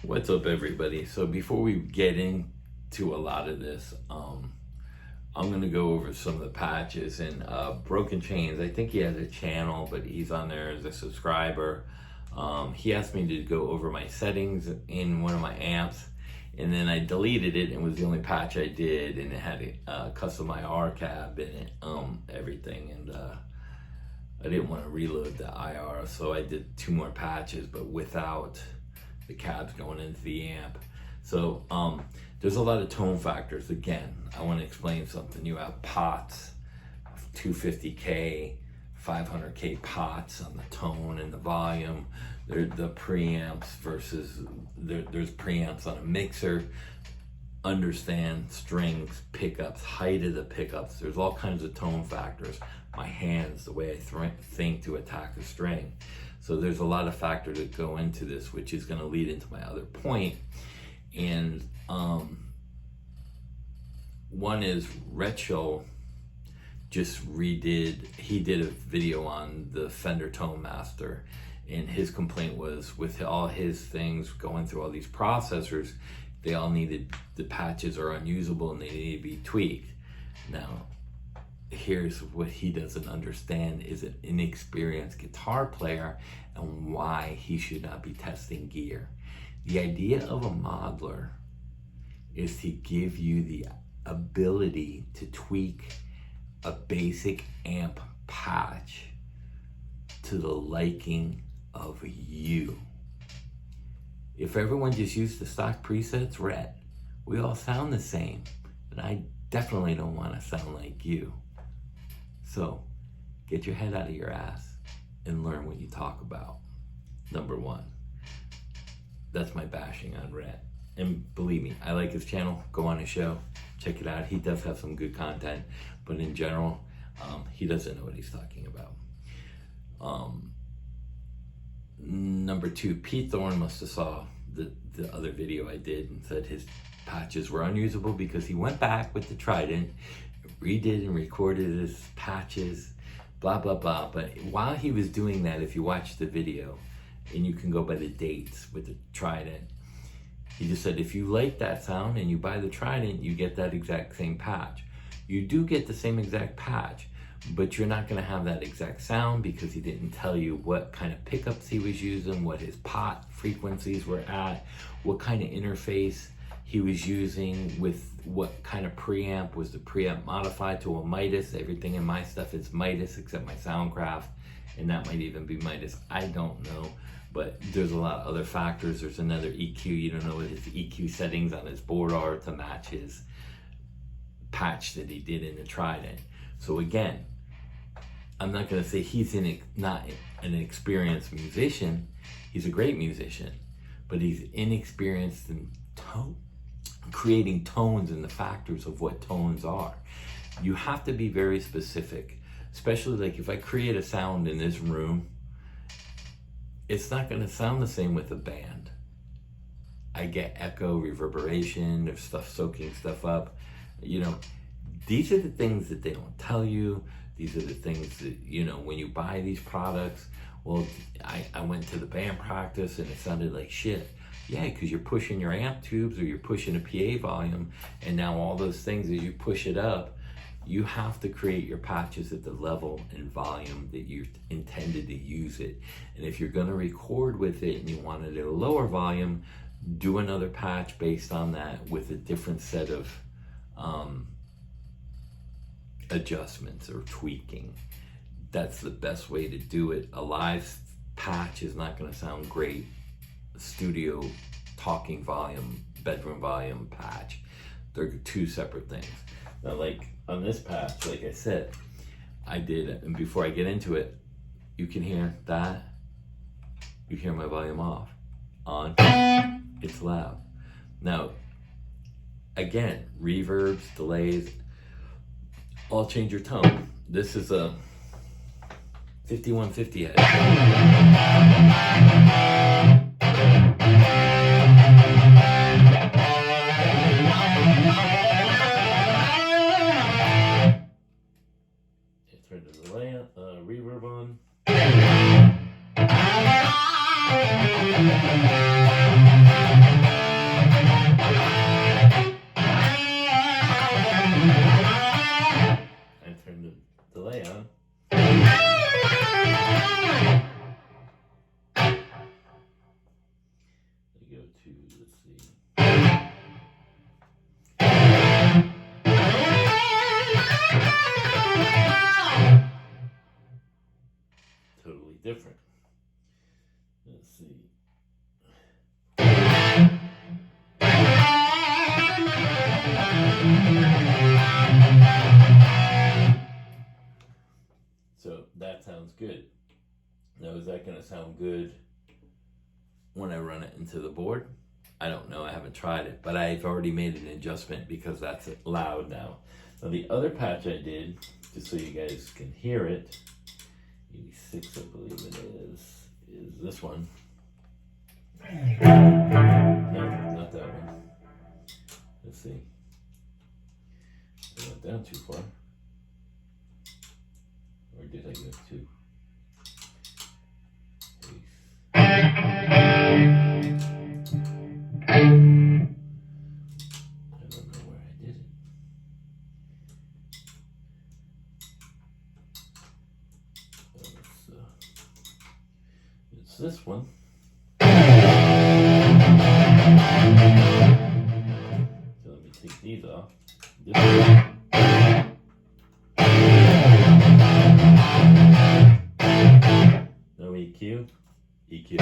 What's up, everybody? So before we get into a lot of this, I'm gonna go over some of the patches and Broken Chains. I think he has a channel, but he's on there as a subscriber. He asked me to go over my settings in one of my amps, and then I deleted it, and it was the only patch I did, and it had a custom IR cab in it, everything, and I didn't want to reload the IR, so I did 2 more patches, but without the cabs going into the amp. So there's a lot of tone factors. Again, I want to explain something. You have pots, 250K, 500K pots on the tone and the volume. The preamps versus there's preamps on a mixer. Understand strings, pickups, height of the pickups. There's all kinds of tone factors. My hands, the way I think to attack a string. So there's a lot of factors that go into this, which is going to lead into my other point. And one is Retro just he did a video on the Fender Tone Master, and his complaint was with all his things going through all these processors, they all needed, the patches are unusable and they need to be tweaked. Now, here's what he doesn't understand is an inexperienced guitar player and why he should not be testing gear. The idea of a modeler is to give you the ability to tweak a basic amp patch to the liking of you. If everyone just used the stock presets, we all sound the same, and I definitely don't want to sound like you. So get your head out of your ass and learn what you talk about. Number 1. That's my bashing on Rhett. And believe me, I like his channel. Go on his show, check it out. He does have some good content, but in general, he doesn't know what he's talking about. Number 2, Pete Thorne must have saw the other video I did and said his patches were unusable because he went back with the Trident, redid and recorded his patches, blah, blah, blah. But while he was doing that, if you watch the video, and you can go by the dates with the Trident, he just said, if you like that sound and you buy the Trident, you get that exact same patch. You do get the same exact patch, but you're not gonna have that exact sound because he didn't tell you what kind of pickups he was using, what his pot frequencies were at, what kind of interface he was using with what kind of preamp. Was the preamp modified to a Midas? Everything in my stuff is Midas except my Soundcraft, and that might even be Midas. I don't know, but there's a lot of other factors. There's another EQ. You don't know what his EQ settings on his board are to match his patch that he did in the Trident. So again, I'm not going to say he's not an experienced musician. He's a great musician, but he's inexperienced in creating tones and the factors of what tones are. You have to be very specific, especially like if I create a sound in this room, it's not going to sound the same with a band. I get echo, reverberation, there's stuff soaking stuff up. You know, these are the things that they don't tell you. These are the things that, you know, when you buy these products, well, I went to the band practice and it sounded like shit. Yeah, because you're pushing your amp tubes or you're pushing a PA volume, and now all those things, as you push it up, you have to create your patches at the level and volume that you intended to use it. And if you're going to record with it and you want it at a lower volume, do another patch based on that with a different set of adjustments or tweaking. That's the best way to do it. A live patch is not going to sound great. Studio talking volume, bedroom volume patch, they're 2 separate things. Now, like on this patch, like I said, I did, and before I get into it, you can hear that. You hear my volume off. On, it's loud. Now, again, reverbs, delays, all change your tone. This is a 5150 head. Turn the delay, reverb on. to, let's see. Totally different. Let's see. So that sounds good. Now, is that going to sound good when I run it into the board? I don't know. I haven't tried it, but I've already made an adjustment because that's loud now. Now, the other patch I did, just so you guys can hear it, 86, I believe it is this one. No, not that one. Let's see. I went down too far. Or did I go too? I don't know where I did it. It's this one. So let me take these off. This one. No EQ. EQ.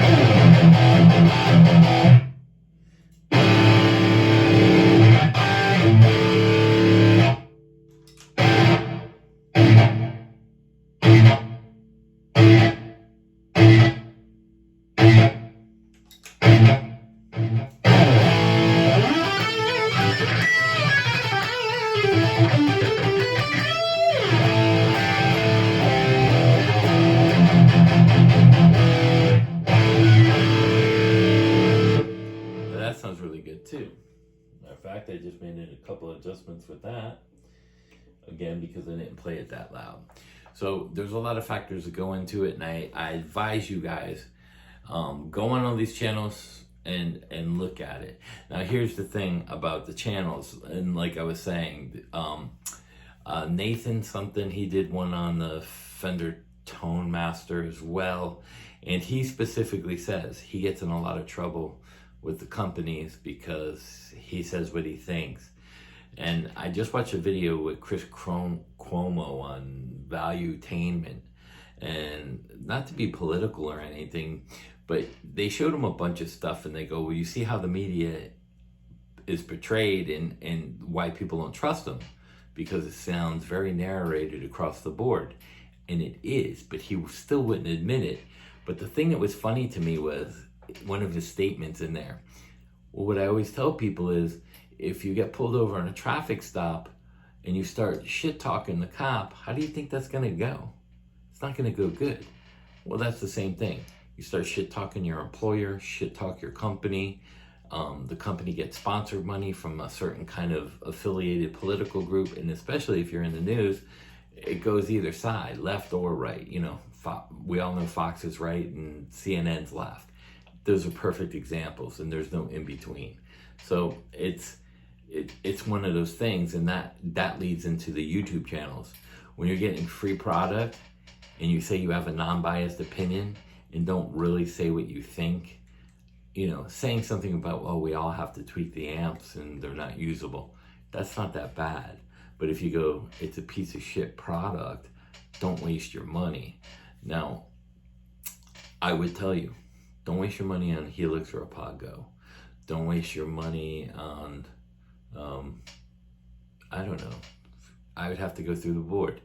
That sounds really good too. Matter of fact, I just made a couple of adjustments with that. Again, because I didn't play it that loud. So there's a lot of factors that go into it, and I advise you guys, go on all these channels and look at it. Now here's the thing about the channels, and like I was saying, Nathan something, he did one on the Fender Tone Master as well, and he specifically says he gets in a lot of trouble with the companies because he says what he thinks. And I just watched a video with Chris Cuomo on valuetainment, and not to be political or anything, but they showed him a bunch of stuff and they go, well, you see how the media is portrayed and why people don't trust them, because it sounds very narrated across the board. And it is, but he still wouldn't admit it. But the thing that was funny to me was one of his statements in there. Well, what I always tell people is, if you get pulled over on a traffic stop and you start shit talking the cop, how do you think that's gonna go? It's not gonna go good. Well, that's the same thing. You start shit talking your employer, shit talk your company. The company gets sponsored money from a certain kind of affiliated political group, and especially if you're in the news, it goes either side, left or right. You know, we all know Fox is right and CNN's left. Those are perfect examples, and there's no in between. So it's one of those things, and that leads into the YouTube channels. When you're getting free product and you say you have a non-biased opinion and don't really say what you think, you know, saying something about, well, we all have to tweak the amps and they're not usable, that's not that bad. But if you go, it's a piece of shit product, don't waste your money. Now, I would tell you, don't waste your money on Helix or a Podgo. Don't waste your money on, I don't know, I would have to go through the board.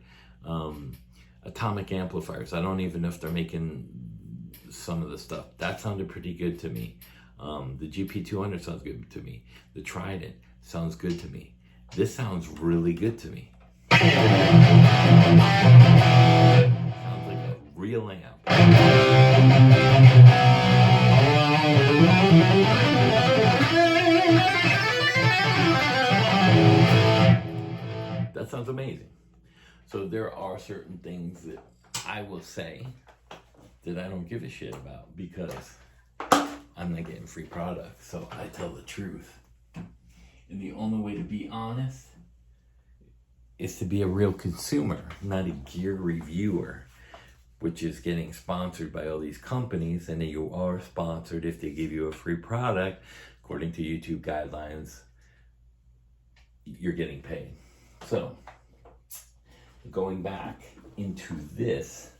Atomic amplifiers, I don't even know if they're making some of the stuff. That sounded pretty good to me. The GP200 sounds good to me. The Trident sounds good to me. This sounds really good to me. Sounds like a real amp. That sounds amazing. So there are certain things that I will say that I don't give a shit about because I'm not getting free product. So I tell the truth. And the only way to be honest is to be a real consumer, not a gear reviewer, which is getting sponsored by all these companies. And you are sponsored if they give you a free product according to YouTube guidelines, you're getting paid. So going back into this,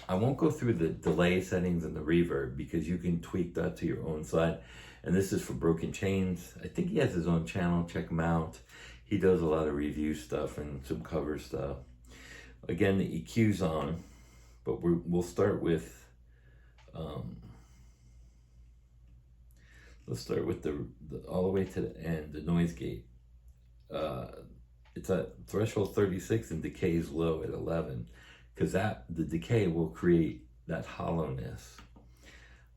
I won't go through the delay settings and the reverb because you can tweak that to your own side. And this is for Broken Chains. I think he has his own channel. Check him out. He does a lot of review stuff and some cover stuff. Again, the EQ's on, but we'll start with let's start with the all the way to the end, the noise gate. It's at threshold 36 and decay is low at 11, because the decay will create that hollowness.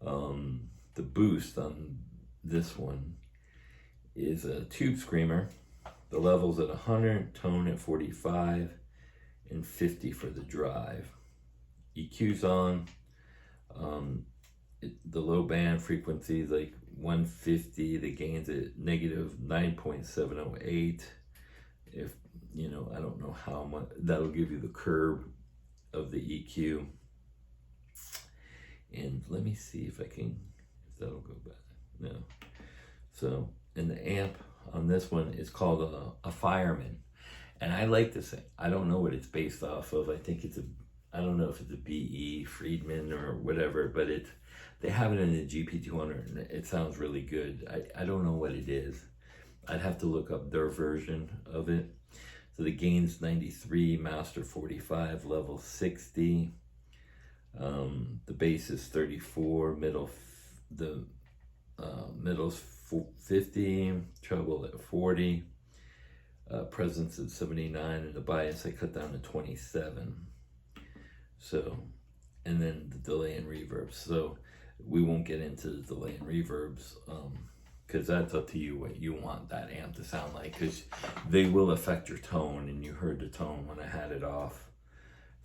The boost on this one is a tube screamer. The level's at 100, tone at 45, and 50 for the drive. EQ's on. The low band frequency is like 150. The gain's at negative 9.708. If you know, I don't know how much that'll give you the curve of the EQ. And let me see if that'll go back. No. So, and the amp on this one is called a Fireman. And I like this thing. I don't know what it's based off of. I think I don't know if it's a BE Friedman or whatever, but they have it in the GP200 and it sounds really good. I don't know what it is. I'd have to look up their version of it. So the gain's 93, master 45, level 60. The bass is 34, middle's 50, treble at 40, presence at 79, and the bias I cut down to 27. So, and then the delay and reverbs. So we won't get into the delay and reverbs, because that's up to you what you want that amp to sound like, because they will affect your tone, and you heard the tone when I had it off.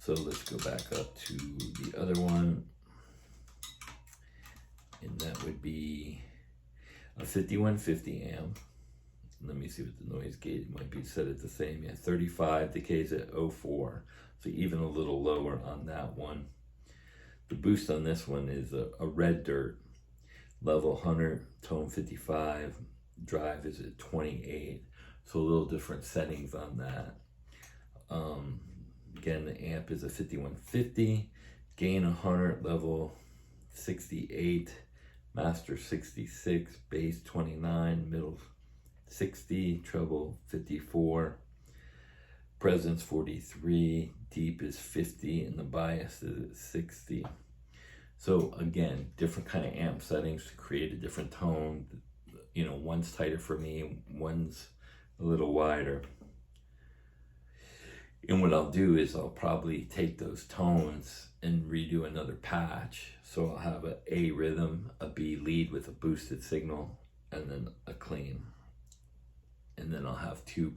So let's go back up to the other one, and that would be a 5150 amp. Let me see what the noise gate might be set at the same. Yeah, 35, decays at 04, so even a little lower on that one. The boost on this one is a red dirt, level 100, tone 55, drive is at 28, so a little different settings on that. Again, the amp is a 5150, gain 100, level 68, master 66, bass 29, middle 60, treble 54, presence 43, deep is 50, and the bias is at 60. So again, different kind of amp settings to create a different tone. You know, one's tighter for me, one's a little wider. And what I'll do is I'll probably take those tones and redo another patch. So I'll have a A rhythm, a B lead with a boosted signal, and then a clean. And then I'll have 6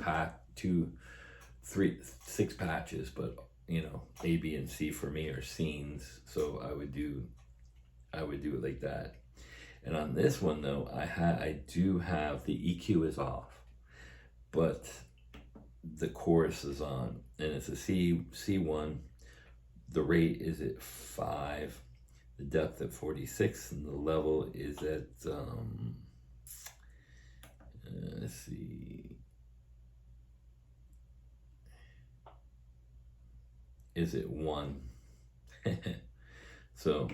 patches, but you know, A, B, and C for me are scenes. So I would do it like that. And on this one though, I do have the EQ is off, but the chorus is on, and it's a C1. The rate is at 5, the depth at 46, and the level is at let's see, is it 1? So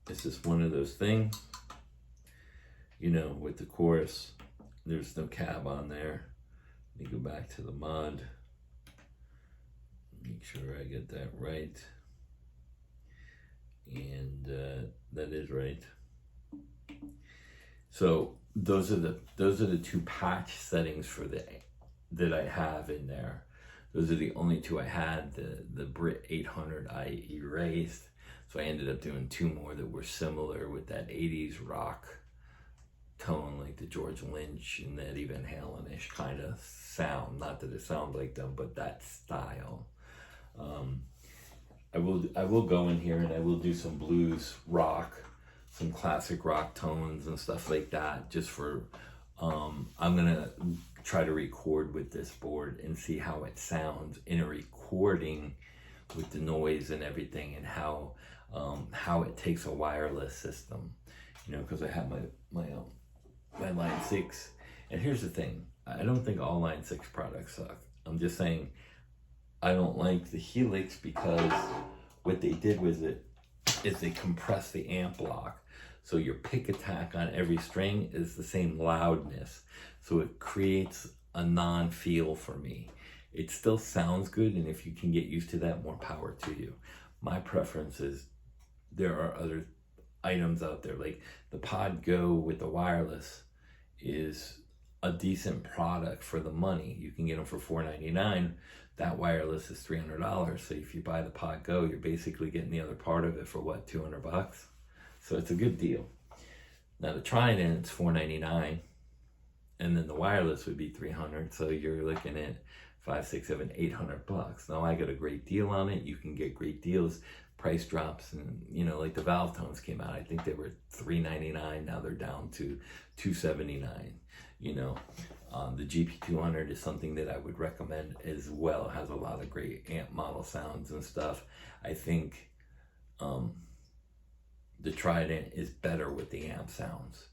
it's just one of those things, you know, with the chorus, there's no cab on there. Let me go back to the mod, make sure I get that right, and that is right. So those are the 2 patch settings for that I have in there. Those are the only 2 I had. The Brit 800 I erased, so I ended up doing 2 more that were similar with that 80s rock tone, like the George Lynch and that Eddie Van Halen-ish kind of sound. Not that it sounds like them, but that style. I will go in here and I will do some blues rock, some classic rock tones and stuff like that, just for I'm gonna try to record with this board and see how it sounds in a recording with the noise and everything, and how it takes a wireless system, because I have my Line 6. And here's the thing, I don't think all Line 6 products suck. I'm just saying I don't like the Helix because what they did with it is they compressed the amp block. So your pick attack on every string is the same loudness. So it creates a non-feel for me. It still sounds good, and if you can get used to that, more power to you. My preference is there are other items out there, like the Pod Go with the wireless is a decent product for the money. You can get them for $499. That wireless is $300. So if you buy the Pod Go, you're basically getting the other part of it for what, $200? So it's a good deal. Now the Trident, it's $499, and then the wireless would be $300. So you're looking at $500, $600, $700, $800. Now I got a great deal on it. You can get great deals. Price drops, and like the Valve Tones came out. I think they were $399. Now they're down to $279. The GP200 is something that I would recommend as well. It has a lot of great amp model sounds and stuff. I think the Trident is better with the amp sounds.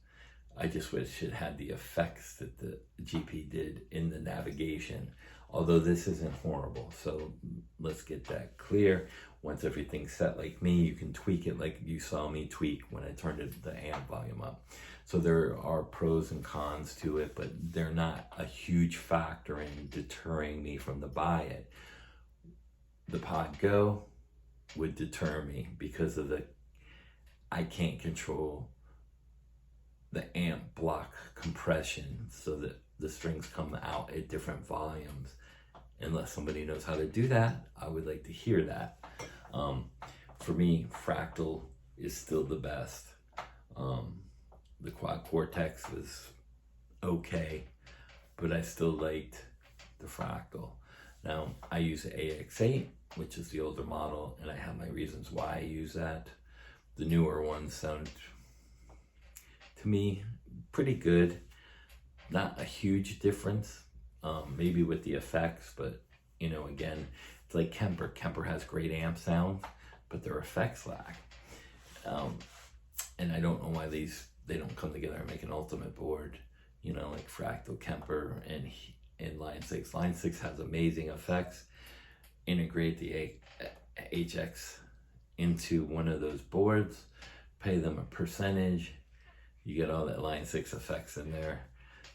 I just wish it had the effects that the GP did in the navigation, although this isn't horrible. So let's get that clear. Once everything's set like me, you can tweak it like you saw me tweak when I turned the amp volume up. So there are pros and cons to it, but they're not a huge factor in deterring me from the buy it. The Pod Go would deter me because of I can't control the amp block compression so that the strings come out at different volumes. Unless somebody knows how to do that, I would like to hear that. For me, Fractal is still the best. The Quad Cortex was okay, but I still liked the Fractal. Now, I use the AX8, which is the older model, and I have my reasons why I use that. The newer ones sound, to me, pretty good. Not a huge difference, maybe with the effects, but again, it's like Kemper. Kemper has great amp sound, but their effects lack. And I don't know why they don't come together and make an ultimate board, like Fractal, Kemper, and Line 6. Line 6 has amazing effects. Integrate the HX into one of those boards, pay them a percentage, you get all that Line 6 effects in there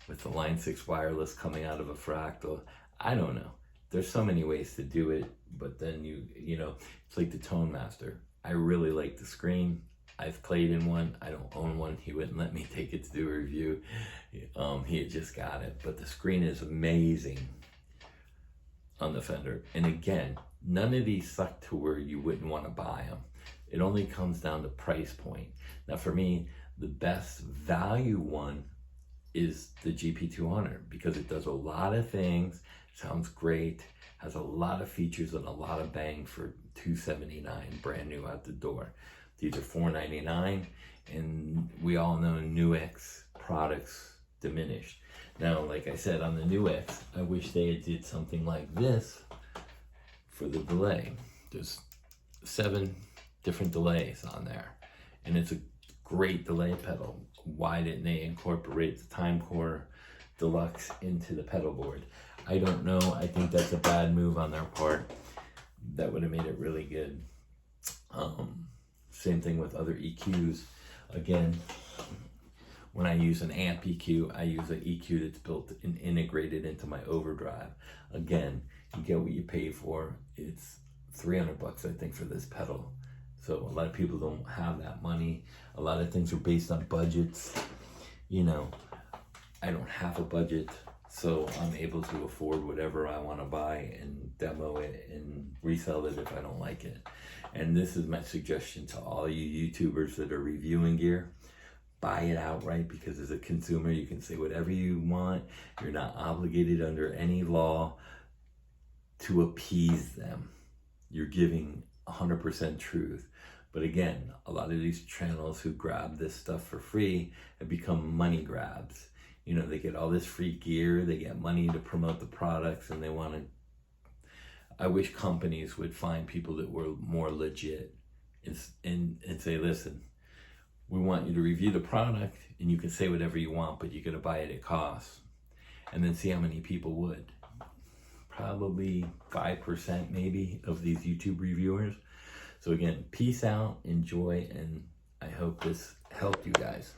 with the Line 6 wireless coming out of a Fractal. I don't know. There's so many ways to do it, but then it's like the Tone Master. I really like the screen. I've played in one. I don't own one. He wouldn't let me take it to do a review. He had just got it, but the screen is amazing on the Fender. And again, none of these suck to where you wouldn't want to buy them. It only comes down to price point. Now for me, the best value one is the GP200 because it does a lot of things, sounds great, has a lot of features and a lot of bang for $279 brand new out the door. These are $499, and we all know Nux products diminished. Now, like I said, on the Nux, I wish they had did something like this for the delay. There's 7 different delays on there, and it's a great delay pedal. Why didn't they incorporate the Timecore Deluxe into the pedal board? I don't know. I think that's a bad move on their part. That would have made it really good. Same thing with other EQs. Again, when I use an amp EQ, I use an EQ that's built and integrated into my overdrive. Again, you get what you pay for. It's $300, I think, for this pedal. So a lot of people don't have that money. A lot of things are based on budgets. I don't have a budget, so I'm able to afford whatever I want to buy and demo it and resell it if I don't like it. And this is my suggestion to all you YouTubers that are reviewing gear. Buy it outright, because as a consumer, you can say whatever you want. You're not obligated under any law to appease them. You're giving 100% truth. But again, a lot of these channels who grab this stuff for free have become money grabs. They get all this free gear, they get money to promote the products, and they want to I wish companies would find people that were more legit and say, listen, we want you to review the product and you can say whatever you want, but you're going to buy it at cost. And then see how many people would. Probably 5% maybe of these YouTube reviewers. So again, peace out, enjoy, and I hope this helped you guys.